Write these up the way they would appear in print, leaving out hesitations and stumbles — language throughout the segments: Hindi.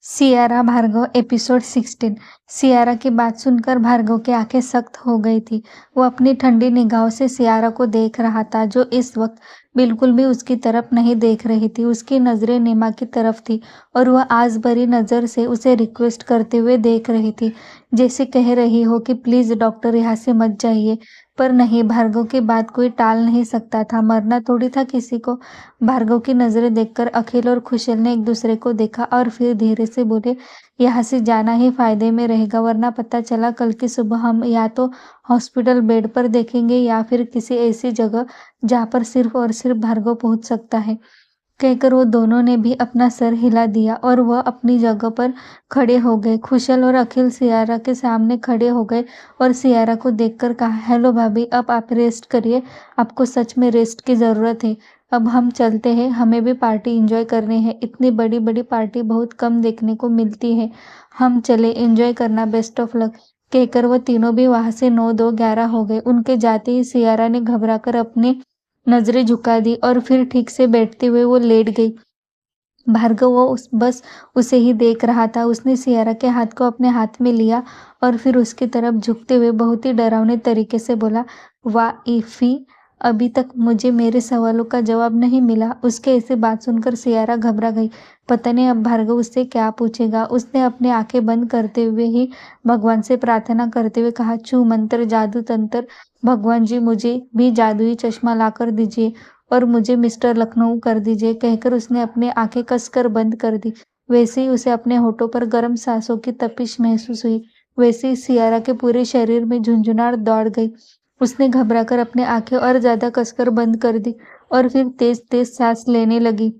Sierra Bhargava episode 16। सियारा की बात सुनकर भार्गव की आंखें सख्त हो गई थी। वो अपनी ठंडी निगाहों से सियारा को देख रहा था, जो इस वक्त बिल्कुल भी उसकी तरफ नहीं देख रही थी। उसकी नजरें नीमा की तरफ थी और वह आस भरी नजर से उसे रिक्वेस्ट करते हुए देख रही थी, जैसे कह रही हो कि प्लीज डॉक्टर, यहाँ से मत जाइए। पर नहीं, भार्गव की बात कोई टाल नहीं सकता था। मरना थोड़ी था किसी को। भार्गव की नजरें देखकर अखिल और खुशल ने एक दूसरे को देखा और फिर धीरे से बोले, यहाँ से जाना ही फायदे में रहेगा, वरना पता चला कल की सुबह हम या तो हॉस्पिटल बेड पर देखेंगे या फिर किसी ऐसी जगह जहाँ पर सिर्फ और सिर्फ भार्गव पहुंच सकता है। कहकर वो दोनों ने भी अपना सर हिला दिया और वह अपनी जगह पर खड़े हो गए। खुशल और अखिल सियारा के सामने खड़े हो गए और सियारा को देखकर कहा, हेलो भाभी, अब आप रेस्ट करिए, आपको सच में रेस्ट की ज़रूरत है। अब हम चलते हैं, हमें भी पार्टी एंजॉय करनी है। इतनी बड़ी बड़ी पार्टी बहुत कम देखने को मिलती है। हम चले, एंजॉय करना, बेस्ट ऑफ लक। कहकर वो तीनों भी वहां से 9, 2, 11 हो गए। उनके जाते ही सियारा ने घबराकर अपनी नजरें झुका दी और फिर ठीक से बैठते हुए वो लेट गई। भार्गव वो बस उसे ही देख रहा था। उसने सियारा के हाथ को अपने हाथ में लिया और फिर उसकी तरफ झुकते हुए बहुत ही डरावने तरीके से बोला, वाह इफी, अभी तक मुझे मेरे सवालों का जवाब नहीं मिला। उसके ऐसी बात सुनकर सियारा घबरा गई। पता नहीं अब भार्गव उससे क्या पूछेगा। उसने अपनी आंखें बंद करते हुए ही भगवान से प्रार्थना करते हुए कहा, छू मंत्र, जादू तंत्र, भगवान जी मुझे भी जादुई चश्मा लाकर दीजिए और मुझे मिस्टर लखनऊ कर दीजिए। कहकर उसने अपनी आंखें कसकर बंद कर दी। वैसे ही उसे अपने होठों पर गर्म सांसों की तपिश महसूस हुई। वैसे ही सियारा के पूरे शरीर में झुंझुनाहट दौड़ गई। उसने घबराकर अपनी आंखें और ज्यादा कसकर बंद कर दी और फिर तेज तेज सांस लेने लगी।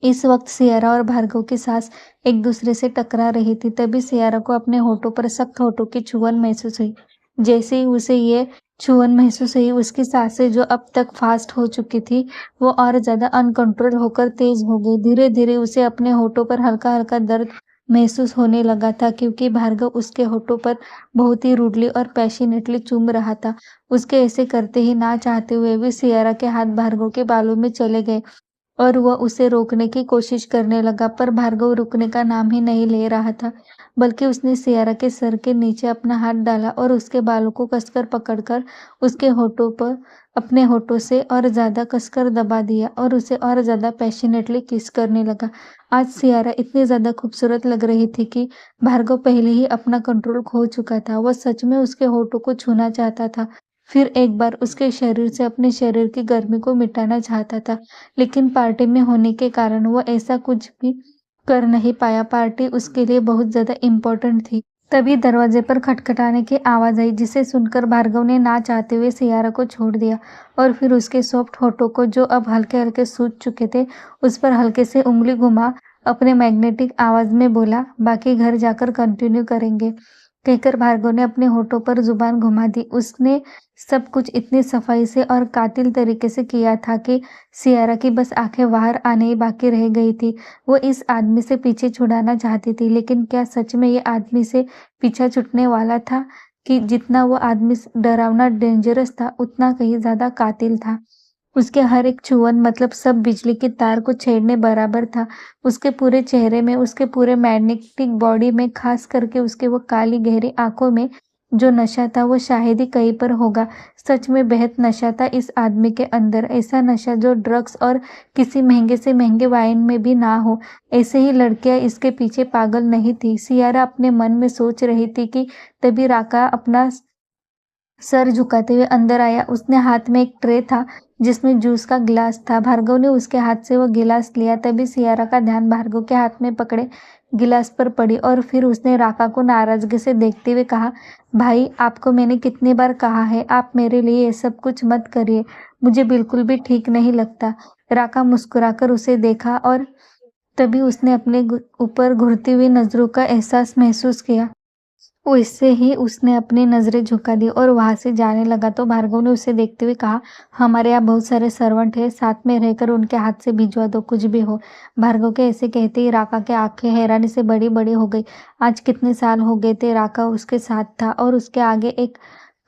इस वक्त सियारा और भार्गव की सांस एक दूसरे से टकरा रही थी। तभी सियारा को अपने होठों पर सख्त होठों की छुअन महसूस हुई। जैसे ही उसे ये छुअन महसूस हुई, उसकी सांसें जो अब तक फास्ट हो चुकी थी, वो और ज्यादा अनकंट्रोल होकर तेज हो गई। धीरे धीरे उसे अपने होठों पर हल्का हल्का दर्द महसूस होने लगा था, क्योंकि भार्गव उसके होठों पर बहुत ही रूडली और पैशनेटली चूम रहा था। उसके ऐसे करते ही ना चाहते हुए भी सियारा के हाथ भार्गव के बालों में चले गए और वह उसे रोकने की कोशिश करने लगा, पर भार्गव रुकने का नाम ही नहीं ले रहा था। बल्कि उसने सियारा के सर के नीचे अपना हाथ डाला और उसके बालों को कसकर पकड़कर उसके होठों पर अपने होठों से और ज्यादा कसकर दबा दिया और उसे और ज्यादा पैशनेटली किस करने लगा। आज सियारा इतनी ज्यादा खूबसूरत लग रही थी कि भार्गव पहले ही अपना कंट्रोल खो चुका था। वह सच में उसके होठों को छूना चाहता था, फिर एक बार उसके शरीर से अपने शरीर की गर्मी को मिटाना चाहता था। लेकिन पार्टी में होने के कारण वो ऐसा कुछ भी कर नहीं पाया। पार्टी उसके लिए बहुत ज्यादा इम्पोर्टेंट थी। तभी दरवाजे पर खटखटाने की आवाज आई, जिसे सुनकर भार्गव ने ना चाहते हुए सियारा को छोड़ दिया और फिर उसके सॉफ्ट होठों को, जो अब हल्के हल्के सूज चुके थे, उस पर हल्के से उंगली घुमा अपने मैग्नेटिक आवाज में बोला, बाकी घर जाकर कंटिन्यू करेंगे। कहकर भार्गव ने अपने होठों पर जुबान घुमा दी। उसने सब कुछ इतनी सफाई से और कातिल तरीके से किया था कि सियारा की बस आंखें बाहर आने ही बाकी रह गई थी। वो इस आदमी से पीछे छुड़ाना चाहती थी, लेकिन क्या सच में ये आदमी से पीछा छूटने वाला था? कि जितना वो आदमी डरावना डेंजरस था, उतना कहीं ज्यादा कातिल था। उसके हर एक छुअन मतलब सब बिजली की तार को छेड़ने बराबर था। उसके पूरे चेहरे में, उसके पूरे मैग्नेटिक बॉडी में, खास करके उसके वो काली गहरी आंखों में जो नशा था, वो शायद ही कहीं पर होगा। सच में बेहद नशा था इस आदमी के अंदर। ऐसा नशा जो ड्रग्स और किसी महंगे से महंगे वाइन में भी ना हो। ऐसे ही लड़कियां इसके पीछे पागल नहीं थी, सियारा अपने मन में सोच रही थी कि तभी राका अपना सर झुकाते हुए अंदर आया। उसने हाथ में एक ट्रे था जिसमें जूस का गिलास था। भार्गव ने उसके हाथ से वो गिलास लिया। तभी सियारा का ध्यान भार्गव के हाथ में पकड़े गिलास पर पड़ी और फिर उसने राका को नाराजगी से देखते हुए कहा, भाई, आपको मैंने कितनी बार कहा है, आप मेरे लिए ये सब कुछ मत करिए, मुझे बिल्कुल भी ठीक नहीं लगता। राका मुस्कुराकर उसे देखा और तभी उसने अपने ऊपर घूरती हुई नजरों का एहसास महसूस किया। वैसे ही उसने अपनी नजरें झुका दी और वहां से जाने लगा तो भार्गव ने उसे देखते हुए कहा, हमारे यहाँ बहुत सारे सर्वेंट हैं, साथ में रहकर उनके हाथ से भिजवा दो, कुछ भी हो। भार्गव के ऐसे कहते ही राका के आंखें हैरानी से बड़ी बड़ी हो गई। आज कितने साल हो गए थे राका उसके साथ था और उसके आगे एक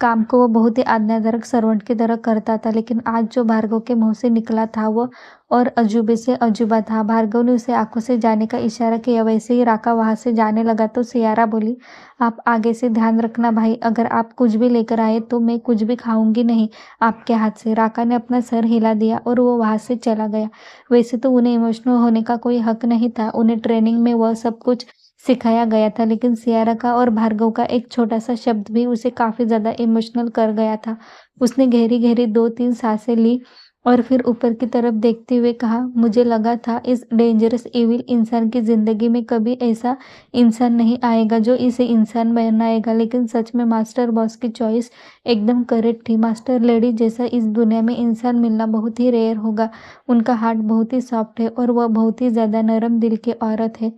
काम को वो बहुत ही आज्ञाधारक सर्वेंट की तरह करता था, लेकिन आज जो भार्गव के मुंह से निकला था वो और अजूबे से अजूबा था। भार्गव ने उसे आंखों से जाने का इशारा किया। वैसे ही राका वहां से जाने लगा तो सियारा बोली, आप आगे से ध्यान रखना भाई, अगर आप कुछ भी लेकर आए तो मैं कुछ भी खाऊंगी नहीं आपके हाथ से। राका ने अपना सर हिला दिया और वो वहां से चला गया। वैसे तो उन्हें इमोशनल होने का कोई हक नहीं था, उन्हें ट्रेनिंग में वह सब कुछ सिखाया गया था, लेकिन सियारा का और भार्गव का एक छोटा सा शब्द भी उसे काफी ज्यादा इमोशनल कर गया था। उसने गहरी गहरी 2-3 सांसें ली और फिर ऊपर की तरफ देखते हुए कहा, मुझे लगा था इस डेंजरस इविल इंसान की जिंदगी में कभी ऐसा इंसान नहीं आएगा जो इसे इंसान बनाएगा, लेकिन सच में मास्टर बॉस की चॉइस एकदम करेक्ट थी। मास्टर लेडी जैसा इस दुनिया में इंसान मिलना बहुत ही रेयर होगा। उनका हार्ट बहुत ही सॉफ्ट है और वह बहुत ही ज्यादा नरम दिल की औरत है।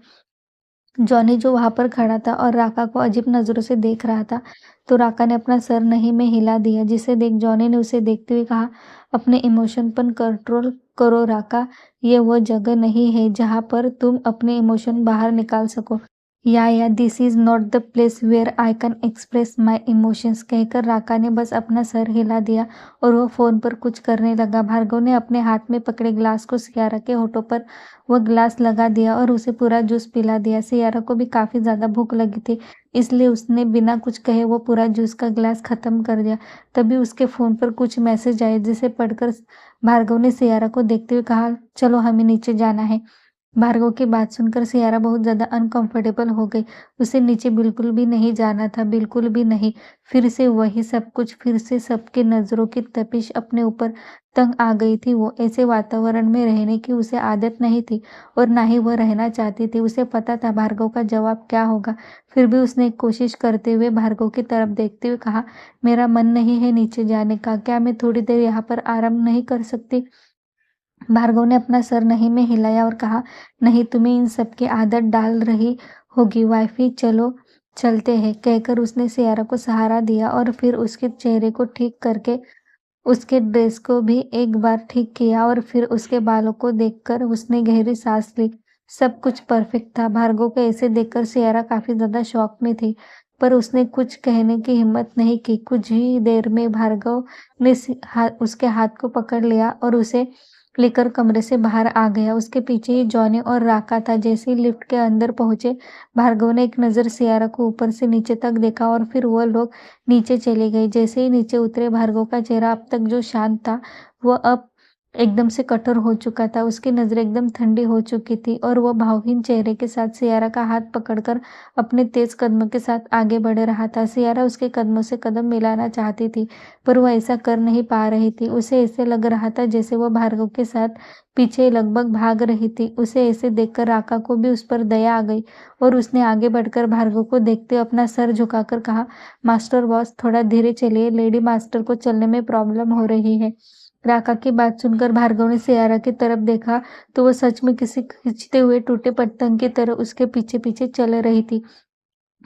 जॉनी जो वहां पर खड़ा था और राका को अजीब नजरों से देख रहा था, तो राका ने अपना सर नहीं में हिला दिया, जिसे देख जॉनी ने उसे देखते हुए कहा, अपने इमोशन पर कंट्रोल करो राका, ये वो जगह नहीं है जहां पर तुम अपने इमोशन बाहर निकाल सको। या this is not the place where I can express my emotions, कहकर राका ने बस अपना सर हिला दिया और वो फोन पर कुछ करने लगा। भार्गव ने अपने हाथ में पकड़े ग्लास को सियारा के होठों पर वह ग्लास लगा दिया और उसे पूरा जूस पिला दिया। सियारा को भी काफी ज्यादा भूख लगी थी, इसलिए उसने बिना कुछ कहे वो पूरा जूस का ग्लास खत्म कर दिया। तभी उसके फोन पर कुछ मैसेज आए, जिसे पढ़कर भार्गव ने सियारा को देखते हुए कहा, चलो हमें नीचे जाना है। भार्गव की बात सुनकर सियारा बहुत ज्यादा अनकंफर्टेबल हो गई। उसे नीचे बिल्कुल भी नहीं जाना था, बिल्कुल भी नहीं। फिर से वही सब कुछ, फिर से सबकी नजरों की तपिश अपने ऊपर। तंग आ गई थी वो, ऐसे वातावरण में रहने की उसे आदत नहीं थी और ना ही वह रहना चाहती थी। उसे पता था भार्गव का जवाब क्या होगा, फिर भी उसने एक कोशिश करते हुए भार्गव की तरफ देखते हुए कहा, मेरा मन नहीं है नीचे जाने का, क्या मैं थोड़ी देर यहाँ पर आराम नहीं कर सकती। भार्गव ने अपना सर नहीं में हिलाया और कहा, नहीं, तुम्हें इन सब की आदत डाल रही होगी वाइफी, चलो चलते हैं, कहकर उसने सियारा को सहारा दिया और फिर उसके चेहरे को ठीक करके उसके ड्रेस को भी एक बार ठीक किया और फिर उसके बालों को देखकर उसने गहरी सांस ली। सब कुछ परफेक्ट था। भार्गव को ऐसे देखकर सियारा काफी ज्यादा शॉक में थी, पर उसने कुछ कहने की हिम्मत नहीं की। कुछ ही देर में भार्गव ने उसके हाथ को पकड़ लिया और उसे लेकर कमरे से बाहर आ गया। उसके पीछे ही जॉनी और राका था। जैसे ही लिफ्ट के अंदर पहुंचे, भार्गव ने एक नजर सियारा को ऊपर से नीचे तक देखा और फिर वह लोग नीचे चले गए। जैसे ही नीचे उतरे, भार्गव का चेहरा अब तक जो शांत था वह अब एकदम से कठोर हो चुका था। उसकी नजर एकदम ठंडी हो चुकी थी और वह भावहीन चेहरे के साथ सियारा का हाथ पकड़कर अपने तेज कदमों के साथ आगे बढ़ रहा था। सियारा उसके कदमों से कदम मिलाना चाहती थी, पर वह ऐसा कर नहीं पा रही थी। उसे ऐसे लग रहा था जैसे वह भार्गव के साथ पीछे लगभग भाग रही थी। उसे ऐसे देखकर राका को भी उस पर दया आ गई और उसने आगे बढ़कर भार्गव को देखते हुए अपना सर झुकाकर कहा, मास्टर बॉस, थोड़ा धीरे चलिए, लेडी मास्टर को चलने में प्रॉब्लम हो रही है। राका की बात सुनकर भार्गव ने सियारा की तरफ देखा तो वह सच में किसी खींचते हुए टूटे पतंग की तरह उसके पीछे पीछे चल रही थी।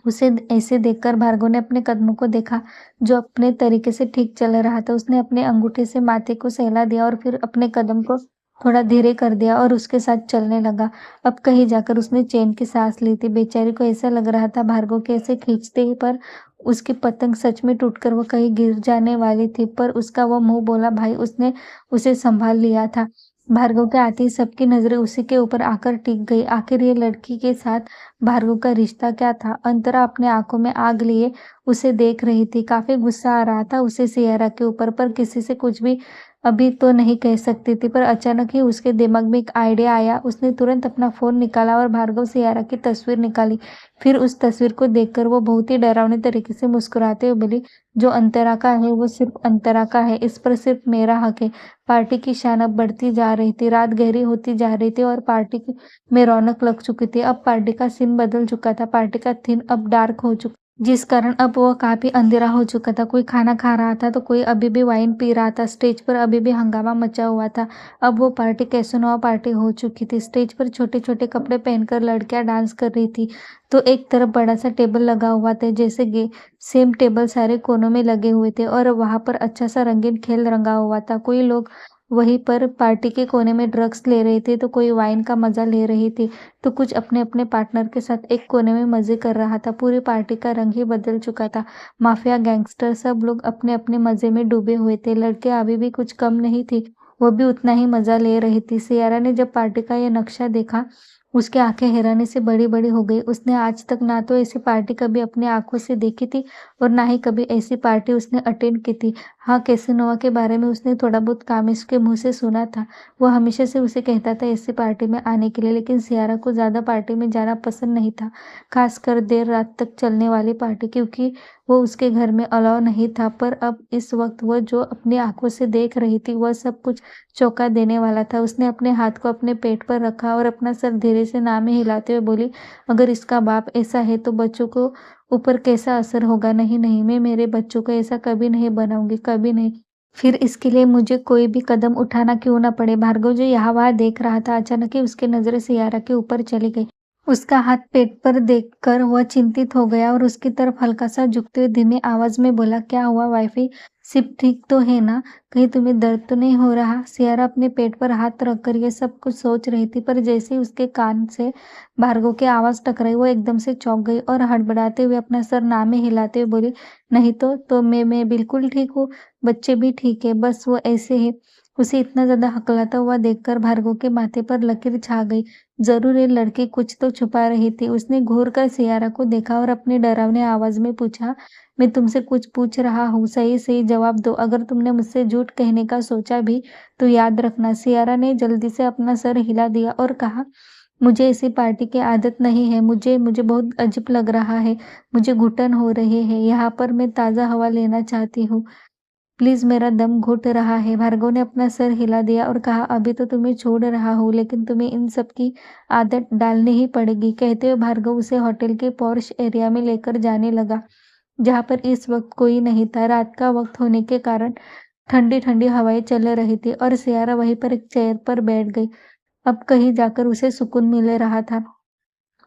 उसे ऐसे देखकर भार्गव ने अपने कदमों को देखा, जो अपने तरीके से ठीक चल रहा था। उसने अपने अंगूठे से माथे को सहला दिया और फिर अपने कदम को थोड़ा धीरे कर दिया और उसके साथ चलने लगा। अब कहीं जाकर उसने चैन की सांस ली थी। बेचारी को ऐसा लग रहा था भार्गव के ऐसे खींचते ही पर उसकी पतंग सच में टूटकर वो कहीं गिर जाने वाली थी, पर उसका वो मुंह बोला भाई उसने उसे संभाल लिया था। भार्गव के आते ही सबकी नजरें उसी के ऊपर आकर टिक गई। आखिर ये लड़की के साथ भार्गव का रिश्ता क्या था? अंतरा अपने आंखों में आग लिए उसे देख रही थी। काफी गुस्सा आ रहा था उसे सियारा के ऊपर, पर किसी से कुछ भी अभी तो नहीं कह सकती थी। पर अचानक ही उसके दिमाग में एक आइडिया आया। उसने तुरंत अपना फोन निकाला और भार्गव सियारा की तस्वीर निकाली। फिर उस तस्वीर को देखकर वो बहुत ही डरावने तरीके से मुस्कुराते हुए बोली, जो अंतरा का है वो सिर्फ अंतरा का है, इस पर सिर्फ मेरा हक है। पार्टी की शान अब बढ़ती जा रही थी। रात गहरी होती जा रही थी और में रौनक लग चुकी थी। अब पार्टी का सीन बदल चुका था। पार्टी का थीम अब डार्क हो चुका, जिस कारण अब वो काफी अंधेरा हो चुका था। कोई खाना खा रहा था तो कोई अभी भी वाइन पी रहा था। स्टेज पर अभी भी हंगामा मचा हुआ था। अब वो पार्टी कैसोनोवा पार्टी हो चुकी थी। स्टेज पर छोटे छोटे कपड़े पहनकर लड़कियां डांस कर रही थी। तो एक तरफ बड़ा सा टेबल लगा हुआ था, जैसे सेम टेबल सारे कोनों में लगे हुए थे और वहां पर अच्छा सा रंगीन खेल रंगा हुआ था। कोई लोग वहीं पर पार्टी के कोने में ड्रग्स ले रही थी, तो कोई वाइन का मज़ा ले रही थी, तो कुछ अपने-अपने पार्टनर के साथ एक कोने में मज़े कर रहा था। पूरी पार्टी का रंग ही बदल चुका था। माफिया, गैंगस्टर सब लोग अपने-अपने मज़े में डूबे हुए थे। लड़कियाँ अभी भी कुछ कम नहीं थी, वो भी उतना ही मज़ा ले रही थी। सियारा ने जब पार्टी का ये नक्शा देखा, उसकी आँखें हैरानी से बड़ी-बड़ी हो गई। उसने आज तक ना तो ऐसी पार्टी कभी अपनी आँखों से देखी थी और ना ही कभी ऐसी पार्टी उसने अटेंड की थी। हाँ, कैसिनोवा के बारे में उसने थोड़ा बहुत कामिश के मुँह से सुना था। वो हमेशा से उसे कहता था ऐसी पार्टी में आने के लिए, लेकिन सियारा को ज़्यादा पार्टी में जाना पसंद नहीं था, ख़ासकर देर रात तक चलने वाली पार्टी, क्योंकि वो उसके घर में अलाउ नहीं था। पर अब इस वक़्त वो जो अपनी आँखों से देख रही थी, वह सब कुछ चौंका देने वाला था। उसने अपने हाथ को अपने पेट पर रखा और अपना सर धीरे से ना में हिलाते हुए बोली, "अगर इसका बाप ऐसा है तो बच्चों को ऊपर कैसा असर होगा? नहीं, नहीं, मैं मेरे बच्चों को ऐसा कभी नहीं बनाऊँगी, कभी नहीं। फिर इसके लिए मुझे कोई भी कदम उठाना क्यों ना पड़े।" भार्गव जो यहाँ-वहाँ देख रहा था, अचानक ही उसकी नज़रें सियारा के ऊपर चली गई। उसका हाथ पेट पर देखकर वह चिंतित हो गया और उसकी तरफ हल्का-सा झुकते हुए धीमी आवाज़ में बोला, "क्या हुआ वाइफ़ी? सिप ठीक तो है ना? कहीं तुम्हें दर्द तो नहीं हो रहा?" सियारा अपने पेट पर हाथ रखकर ये सब कुछ सोच रही थी, पर जैसे ही उसके कान से भार्गव की आवाज़ टकराई, वो एकदम से चौंक गई और हड़बड़ाते हुए अपना सर ना में हिलाते हुए बोली, "नहीं तो मैं बिल्कुल ठीक हूँ, बच्चे भी ठीक है, बस वो ऐसे ही।" उसे इतना ज़्यादा हकलाता हुआ देखकर भार्गव के माथे पर लकीर छा गई। ज़रूर ये लड़की कुछ तो छुपा रही थी। उसने घूर कर सियारा को देखा और अपनी डरावनी आवाज़ में पूछा, "मैं तुमसे कुछ पूछ रहा हूँ, सही-सही जवाब दो। अगर तुमने मुझसे झूठ कहने का सोचा भी, तो याद रखना।" सियारा ने जल्दी से अपना सर हिला दिया और कहा, "मुझे ऐसी पार्टी की आदत नहीं है। मुझे मुझे बहुत अजीब लग रहा है। मुझे घुटन हो रही है। यहाँ पर मैं ताज़ा हवा लेना चाहती हूँ। प्लीज़, मेरा दम घुट रहा है।" भार्गव ने अपना सर हिला दिया और कहा, "अभी तो तुम्हें छोड़ रहा हूँ, लेकिन तुम्हें इन सब की आदत डालनी ही पड़ेगी।" कहते हुए भार्गव उसे होटल के पॉश एरिया में लेकर जाने लगा, जहाँ पर इस वक़्त कोई नहीं था। रात का वक़्त होने के कारण ठंडी-ठंडी हवाएँ चल रही थी और सियारा वहीं पर एक चेयर पर बैठ गई। अब कहीं जाकर उसे सुकून मिल रहा था।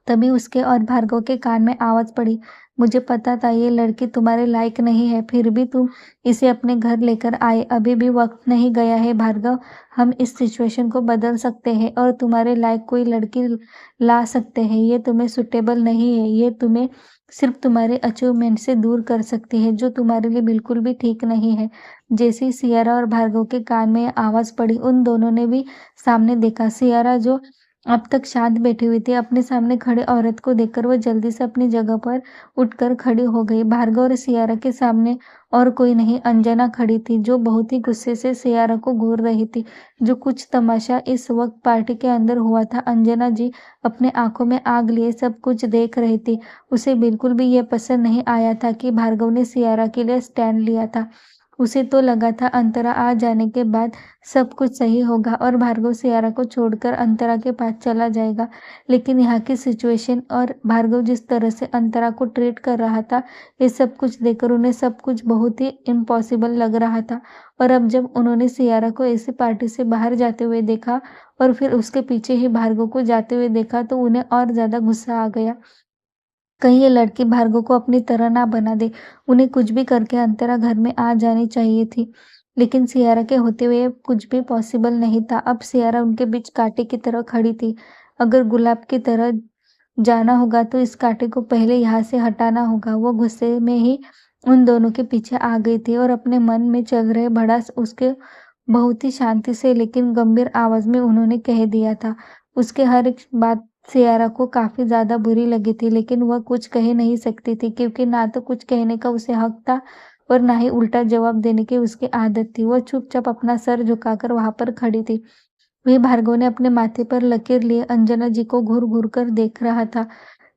तभी उसके और भार्गव के कान में आवाज़ पड़ी, "मुझे पता था ये लड़की तुम्हारे लायक नहीं है, फिर भी तुम इसे अपने घर लेकर आए। अभी भी वक़्त नहीं गया है भार्गव, हम इस सिचुएशन को बदल सकते हैं और तुम्हारे लायक कोई लड़की ला सकते हैं। ये तुम्हें सूटेबल नहीं है, ये तुम्हें सिर्फ़ तुम्हारे अचीवमेंट से दूर कर सकती है, जो तुम्हारे लिए बिल्कुल भी ठीक नहीं है।" जैसे ही सियारा और भार्गव के कान में ये आवाज़ पड़ी, उन दोनों ने भी सामने देखा। सियारा जो अब तक शांत बैठी हुई थी, अपने सामने खड़ी औरत को देखकर वो जल्दी से अपनी जगह पर उठकर खड़ी हो गई। भार्गव और सियारा के सामने और कोई नहीं, अंजना खड़ी थी, जो बहुत ही गुस्से से सियारा को घूर रही थी। जो कुछ तमाशा इस वक्त पार्टी के अंदर हुआ था, अंजना जी अपने आंखों में आग लिए सब कुछ देख रही थी। उसे बिल्कुल भी ये पसंद नहीं आया था कि भार्गव ने सियारा के लिए स्टैंड लिया था। उसे तो लगा था अंतरा आ जाने के बाद सब कुछ सही होगा और भार्गव सियारा को छोड़कर अंतरा के पास चला जाएगा। लेकिन यहाँ की सिचुएशन और भार्गव जिस तरह से अंतरा को ट्रीट कर रहा था, ये सब कुछ देखकर उन्हें सब कुछ बहुत ही इम्पॉसिबल लग रहा था। और अब जब उन्होंने सियारा को ऐसी पार्टी से बाहर जाते हुए देखा और फिर उसके पीछे ही भार्गव को जाते हुए देखा, तो उन्हें और ज़्यादा गुस्सा आ गया। कहीं ये लड़की भार्गव को अपनी तरह ना बना दे। उन्हें कुछ भी करके अंतरा घर में आ जानी चाहिए थी। लेकिन सियारा के होते हुए ये कुछ भी पॉसिबल नहीं था। अब सियारा उनके बीच कांटे की तरह खड़ी थी। अगर गुलाब की तरह जाना होगा तो इस कांटे को पहले यहाँ से हटाना होगा। वो गुस्से में ही उन दोनों के पीछे आ गई थी और अपने मन में चल रहे भड़ास उसके बहुत ही शांति से लेकिन गंभीर आवाज़ में उन्होंने कह दिया था। उसके हर एक बात सियारा को काफ़ी ज़्यादा बुरी लगी थी, लेकिन वह कुछ कह नहीं सकती थी, क्योंकि ना तो कुछ कहने का उसे हक था और ना ही उल्टा जवाब देने की उसकी आदत थी। वह चुपचाप अपना सर झुकाकर वहाँ पर खड़ी थी। वहीं भार्गव ने अपने माथे पर लकीर लिए अंजना जी को घूर-घूर कर देख रहा था।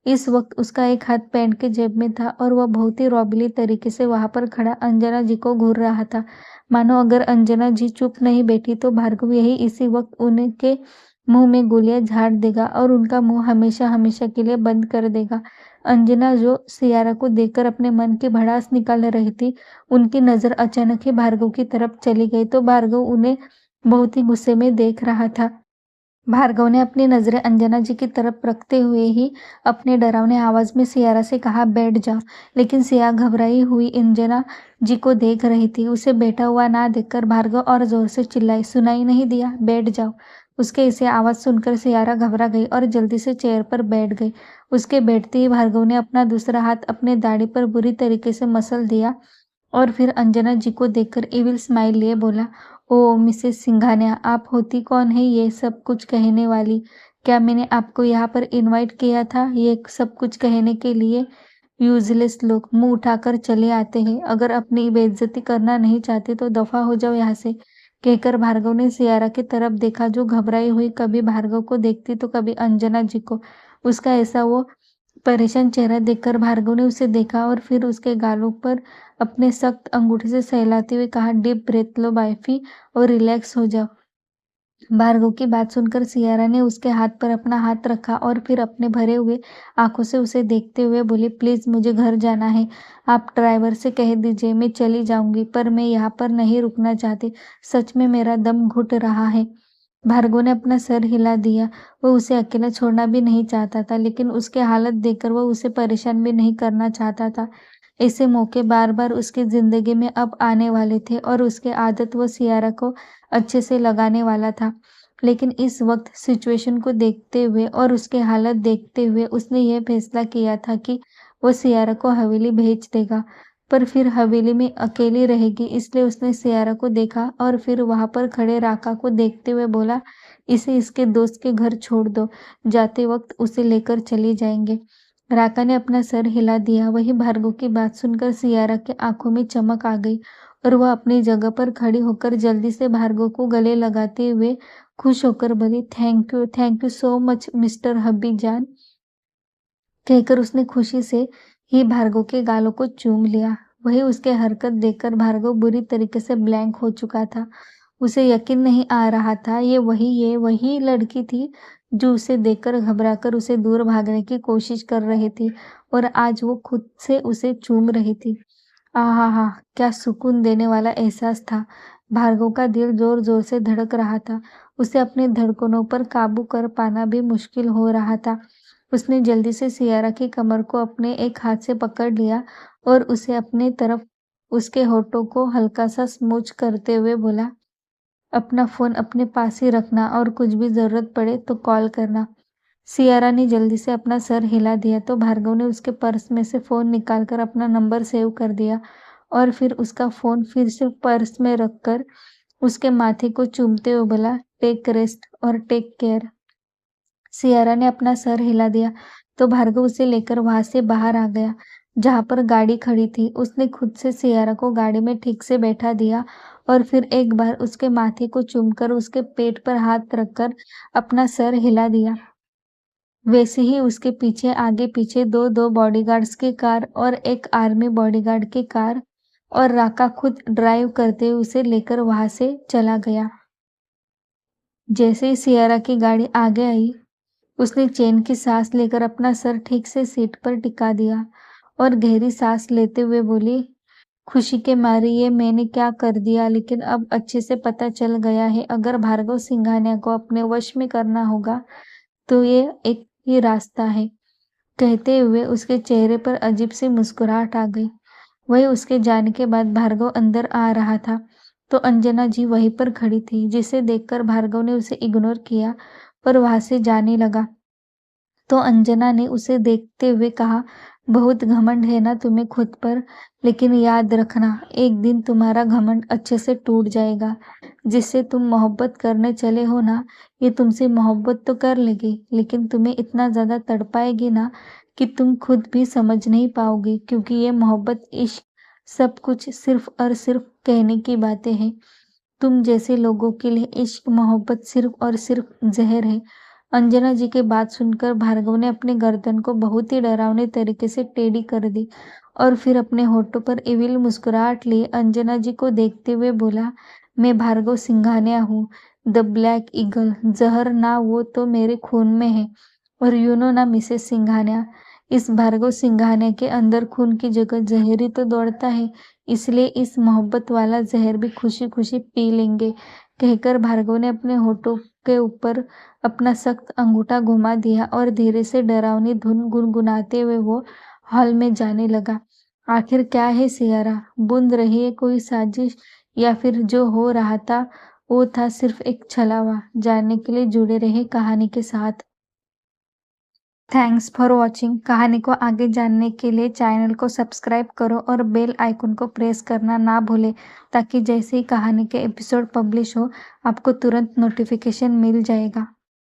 इस वक़्त उसका एक हाथ पैंट के जेब में था और वह बहुत ही रौबीली तरीके से वहाँ पर खड़ा अंजना जी को घूर रहा था। मानो अगर अंजना जी चुप नहीं बैठी तो भार्गव यही इसी वक़्त उनके मुँह में गोलियाँ झाड़ देगा और उनका मुँह हमेशा-हमेशा के लिए बंद कर देगा। अंजना जो सियारा को देखकर अपने मन की भड़ास निकाल रही थी, उनकी नज़र अचानक ही भार्गव की तरफ चली गई, तो भार्गव उन्हें बहुत ही गुस्से में देख रहा था। भार्गव ने अपनी नजरें अंजना जी की तरफ रखते हुए ही अपने डरावने आवाज में सियारा से कहा, बैठ जाओ। लेकिन सिया घबराई हुई अंजना जी को देख रही थी। उसे बैठा हुआ ना देखकर भार्गव और जोर से चिल्लाई, सुनाई नहीं दिया? बैठ जाओ। उसके इसे आवाज सुनकर सियारा घबरा गई और जल्दी से चेयर पर बैठ गई। उसके बैठते ही भार्गव ने अपना दूसरा हाथ अपने दाढ़ी पर बुरी तरीके से मसल दिया और फिर अंजना जी को देखकर इविल स्माइल लिए बोला, ओ मिसेस सिंघानिया, आप होती कौन है ये सब कुछ कहने वाली? क्या मैंने आपको यहाँ पर इनवाइट किया था ये सब कुछ कहने के लिए? यूजलेस लोग मुंह उठाकर चले आते हैं। अगर अपनी बेइज्जती करना नहीं चाहते तो दफा हो जाओ यहाँ से, कहकर भार्गव ने सियारा की तरफ देखा, जो घबराई हुई कभी भार्गव को देखती तो कभी अंजना जी को। उसका ऐसा वो परेशान चेहरा देखकर भार्गव ने उसे देखा और फिर उसके गालों पर अपने सख्त अंगूठे से सहलाते हुए कहा, डीप ब्रेथ लो बाइफी और रिलैक्स हो जाओ। भार्गव की बात सुनकर सियारा ने उसके हाथ पर अपना हाथ रखा और फिर अपने भरे हुए आंखों से उसे देखते हुए बोली, प्लीज मुझे घर जाना है। आप ड्राइवर से कह दीजिए मैं चली जाऊंगी, पर मैं यहाँ पर नहीं रुकना चाहती। सच में मेरा दम घुट रहा है। भार्गव ने अपना सर हिला दिया। वो उसे अकेला छोड़ना भी नहीं चाहता था, लेकिन उसकी हालत देखकर वो उसे परेशान भी नहीं करना चाहता था। ऐसे मौके बार बार उसकी जिंदगी में अब आने वाले थे और उसकी आदत वो सियारा को अच्छे से लगाने वाला था। लेकिन इस वक्त सिचुएशन को देखते हुए और उसके हालत देखते हुए उसने यह फैसला किया था कि वो सियारा को हवेली भेज देगा, पर फिर हवेली में अकेली रहेगी। इसलिए उसने सियारा को देखा और फिर वहां पर खड़े राका को देखते हुए बोला, इसे इसके दोस्त के घर छोड़ दो, जाते वक्त उसे लेकर चली जाएंगे। राका ने अपना सर हिला दिया। वही भार्गव की बात सुनकर सियारा के आंखों में चमक आ गई और वह अपनी जगह पर खड़ी होकर जल्दी से भार्गव को गले लगाते हुए खुश होकर बोली, thank you so much mister hubby जान, कहकर उसने खुशी से ही भार्गव के गालों को चूम लिया। वही उसके हरकत देखकर भार्गव बुरी तरीके से ब्लैंक हो चुका था। उसे यकीन नहीं आ रहा था ये वही लड़की थी जो उसे देखकर घबराकर उसे दूर भागने की कोशिश कर रही थी और आज वो खुद से उसे चूम रही थी। आहा! क्या सुकून देने वाला एहसास था। भार्गव का दिल जोर-जोर से धड़क रहा था। उसे अपनी धड़कनों पर काबू कर पाना भी मुश्किल हो रहा था। उसने जल्दी से सियारा की कमर को अपने एक हाथ से पकड़ लिया और उसे अपने तरफ उसके होठों को हल्का सा स्मूच करते हुए बोला, अपना फोन अपने पास ही रखना और कुछ भी जरूरत पड़े तो कॉल करना। सियारा ने जल्दी से अपना सर हिला दिया तो भार्गव ने उसके पर्स में से फोन निकालकर अपना नंबर सेव कर दिया और फिर उसका फोन फिर से पर्स में रखकर उसके माथे को चूमते हुए बोला, टेक रेस्ट और टेक केयर। सियारा ने अपना सर हिला दिया तो भार्गव उसे लेकर वहां से बाहर आ गया जहां पर गाड़ी खड़ी थी। उसने खुद से सियारा को गाड़ी में ठीक से बैठा दिया और फिर एक बार उसके माथे को चूमकर उसके पेट पर हाथ रखकर अपना सर हिला दिया। वैसे ही उसके पीछे आगे पीछे दो दो बॉडीगार्ड्स की कार और एक आर्मी बॉडीगार्ड की कार और राका खुद ड्राइव करते हुए उसे लेकर वहां से चला गया। जैसे ही सियारा की गाड़ी आगे आई, उसने चैन की सांस लेकर अपना सर ठीक से सीट पर टिका दिया और गहरी सांस लेते हुए बोली, खुशी के मारे ये मैंने क्या कर दिया, लेकिन अब अच्छे से पता चल गया है अगर भार्गव सिंघानिया को अपने वश में करना होगा तो ये एक ही रास्ता है। कहते हुए उसके चेहरे पर अजीब सी मुस्कुराहट आ गई। वही उसके जाने के बाद भार्गव अंदर आ रहा था तो अंजना जी वहीं पर खड़ी थी, जिसे देखकर भार्गव ने उसे इग्नोर किया पर वहां से जाने लगा। तो अंजना ने उसे देखते हुए कहा, बहुत घमंड है ना तुम्हें खुद पर, लेकिन याद रखना एक दिन तुम्हारा घमंड अच्छे से टूट जाएगा। जिससे तुम मोहब्बत करने चले हो ना, ये तुमसे मोहब्बत तो कर लेगी लेकिन तुम्हें इतना ज्यादा तड़पाएगी ना कि तुम खुद भी समझ नहीं पाओगे, क्योंकि ये मोहब्बत इश्क सब कुछ सिर्फ और सिर्फ कहने की बातें हैं। तुम जैसे लोगों के लिए इश्क मोहब्बत सिर्फ और सिर्फ जहर है। अंजना जी की बात सुनकर भार्गव ने अपने गर्दन को बहुत ही डरावने तरीके से टेढ़ी कर दी और फिर अपने होठों पर इविल मुस्कुराहट लिए अंजना जी को देखते हुए बोला, मैं भार्गव सिंघानिया हूँ, द ब्लैक ईगल। जहर ना वो तो मेरे खून में है और यू नो ना मिसेस सिंघानिया, इस भार्गव सिंघानिया के अंदर खून की जगह जहर ही तो दौड़ता है, इसलिए इस मोहब्बत वाला जहर भी खुशी खुशी पी लेंगे, कहकर भार्गव ने अपने होठों के ऊपर अपना सख्त अंगूठा घुमा दिया और धीरे से डरावनी धुन गुनगुनाते हुए वो हॉल में जाने लगा। आखिर क्या है सियारा? बुन रही है कोई साजिश, या फिर जो हो रहा था वो था सिर्फ एक छलावा? जानने के लिए जुड़े रहे कहानी के साथ। Thanks for watching. कहानी को आगे जानने के लिए चैनल को सब्सक्राइब करो और बेल आइकन को प्रेस करना ना भूलें, ताकि जैसे ही कहानी के एपिसोड पब्लिश हो आपको तुरंत नोटिफिकेशन मिल जाएगा।